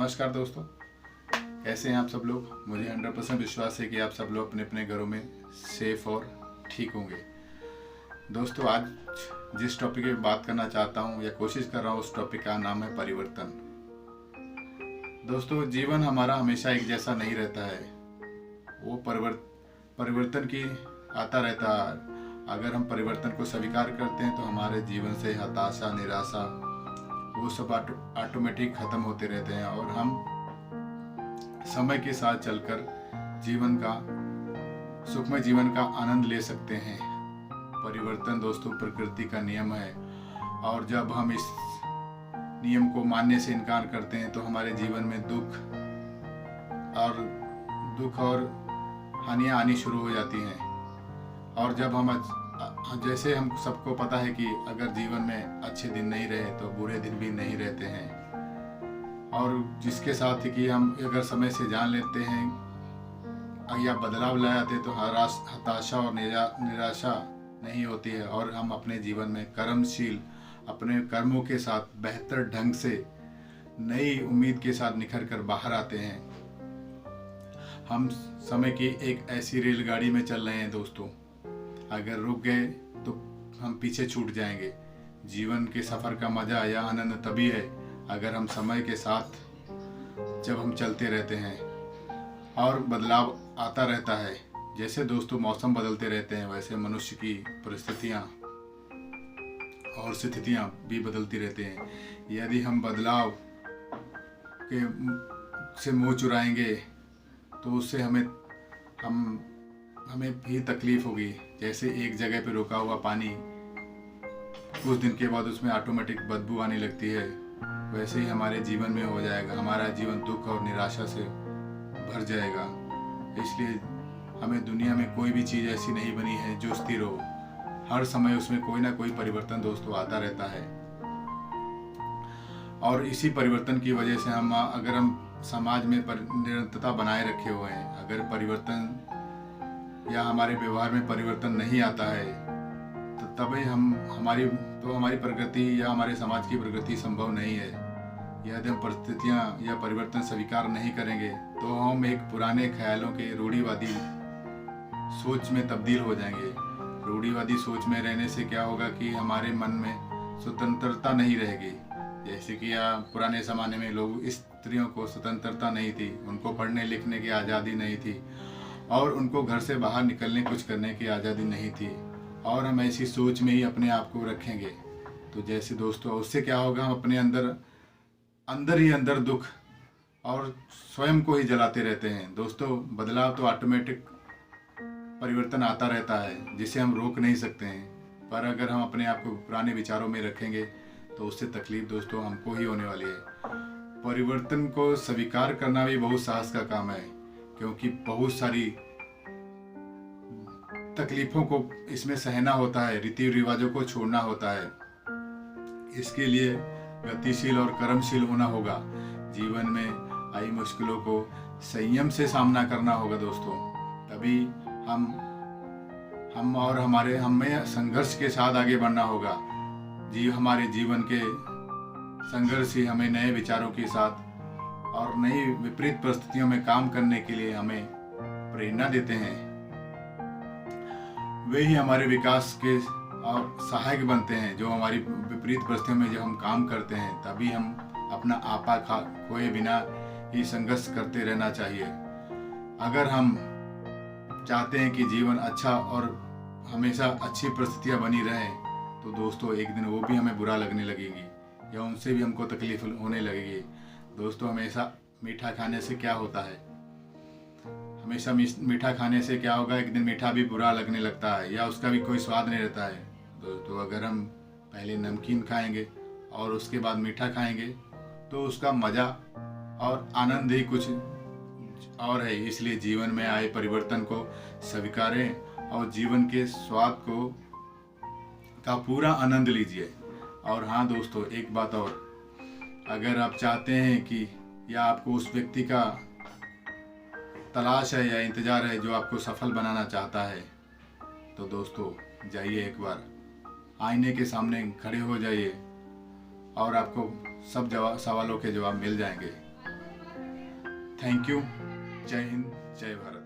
नमस्कार दोस्तों, कैसे हैं आप सब लोग। मुझे 100% विश्वास है कि आप सब लोग अपने अपने घरों में सेफ और ठीक होंगे। दोस्तों, आज जिस टॉपिक पे बात करना चाहता हूं या कोशिश कर रहा हूं, उस टॉपिक का नाम है परिवर्तन। दोस्तों, जीवन हमारा हमेशा एक जैसा नहीं रहता है, वो परिवर्तन की आता रहता है। अगर हम परिवर्तन को स्वीकार करते हैं तो हमारे जीवन से हताशा, निराशा वो सब ऑटोमेटिक ख़त्म होते रहते हैं और हम समय के साथ चलकर जीवन का सुखमय जीवन का आनंद ले सकते हैं। परिवर्तन दोस्तों प्रकृति का नियम है और जब हम इस नियम को मानने से इनकार करते हैं तो हमारे जीवन में दुख और हानियाँ आनी शुरू हो जाती हैं। और जब जैसे हम सबको पता है कि अगर जीवन में अच्छे दिन नहीं रहे तो बुरे दिन भी नहीं रहते हैं, और जिसके साथ कि हम अगर समय से जान लेते हैं या बदलाव लाए आते तो हताशा और निराशा नहीं होती है और हम अपने जीवन में कर्मशील अपने कर्मों के साथ बेहतर ढंग से नई उम्मीद के साथ निखर कर बाहर आते हैं। हम समय की एक ऐसी रेलगाड़ी में चल रहे हैं दोस्तों, अगर रुक गए तो हम पीछे छूट जाएंगे। जीवन के सफ़र का मज़ा या आनंद तभी है अगर हम समय के साथ जब हम चलते रहते हैं और बदलाव आता रहता है। जैसे दोस्तों मौसम बदलते रहते हैं वैसे मनुष्य की परिस्थितियाँ और स्थितियाँ भी बदलती रहती हैं। यदि हम बदलाव के से मुँह चुराएंगे तो उससे हमें भी तकलीफ होगी। जैसे एक जगह पे रुका हुआ पानी कुछ दिन के बाद उसमें ऑटोमेटिक बदबू आने लगती है, वैसे ही हमारे जीवन में हो जाएगा। हमारा जीवन दुख और निराशा से भर जाएगा। इसलिए हमें दुनिया में कोई भी चीज़ ऐसी नहीं बनी है जो स्थिर हो। हर समय उसमें कोई ना कोई परिवर्तन दोस्तों आता रहता है और इसी परिवर्तन की वजह से अगर हम समाज में निरंतरता बनाए रखे हुए हैं, अगर परिवर्तन या हमारे व्यवहार में परिवर्तन नहीं आता है तो तभी हमारी प्रगति या हमारे समाज की प्रगति संभव नहीं है। यदि हम परिस्थितियाँ या परिवर्तन स्वीकार नहीं करेंगे तो हम एक पुराने ख्यालों के रूढ़िवादी सोच में तब्दील हो जाएंगे। रूढ़िवादी सोच में रहने से क्या होगा कि हमारे मन में स्वतंत्रता नहीं रहेगी। जैसे कि पुराने ज़माने में स्त्रियों को स्वतंत्रता नहीं थी, उनको पढ़ने लिखने की आज़ादी नहीं थी और उनको घर से बाहर निकलने कुछ करने की आज़ादी नहीं थी, और हम ऐसी सोच में ही अपने आप को रखेंगे तो जैसे दोस्तों उससे क्या होगा, हम अपने अंदर दुख और स्वयं को ही जलाते रहते हैं। दोस्तों बदलाव तो ऑटोमेटिक परिवर्तन आता रहता है जिसे हम रोक नहीं सकते हैं, पर अगर हम अपने आप को पुराने विचारों में रखेंगे तो उससे तकलीफ दोस्तों हमको ही होने वाली है। परिवर्तन को स्वीकार करना भी बहुत साहस का काम है, क्योंकि बहुत सारी तकलीफों को इसमें सहना होता है, रीति रिवाजों को छोड़ना होता है। इसके लिए गतिशील और कर्मशील होना होगा। जीवन में आई मुश्किलों को संयम से सामना करना होगा दोस्तों, तभी हमें संघर्ष के साथ आगे बढ़ना होगा। हमारे जीवन के संघर्ष ही हमें नए विचारों के साथ और नई विपरीत परिस्थितियों में काम करने के लिए हमें प्रेरणा देते हैं। वे ही हमारे विकास के और सहायक बनते हैं। जो हमारी विपरीत परिस्थितियों में जब हम काम करते हैं तभी हम अपना आपा खोए बिना ही संघर्ष करते रहना चाहिए। अगर हम चाहते हैं कि जीवन अच्छा और हमेशा अच्छी परिस्थितियां बनी रहें तो दोस्तों एक दिन वो भी हमें बुरा लगने लगेगी या उनसे भी हमको तकलीफ होने लगेगी। दोस्तों दोस्तों मीठा खाने से क्या होता है, हमेशा मीठा खाने से क्या होगा, एक दिन मीठा भी बुरा लगने लगता है या उसका भी कोई स्वाद नहीं रहता है। दोस्तों अगर हम पहले नमकीन खाएंगे और उसके बाद मीठा खाएंगे तो उसका मज़ा और आनंद ही कुछ और है। इसलिए जीवन में आए परिवर्तन को स्वीकारें और जीवन के स्वाद का पूरा आनंद लीजिए। और हाँ दोस्तों, एक बात और, अगर आप चाहते हैं कि या आपको उस व्यक्ति का तलाश है या इंतज़ार है जो आपको सफल बनाना चाहता है तो दोस्तों जाइए एक बार आईने के सामने खड़े हो जाइए और आपको सब सवालों के जवाब मिल जाएंगे। Thank you. जय हिंद, जय भारत।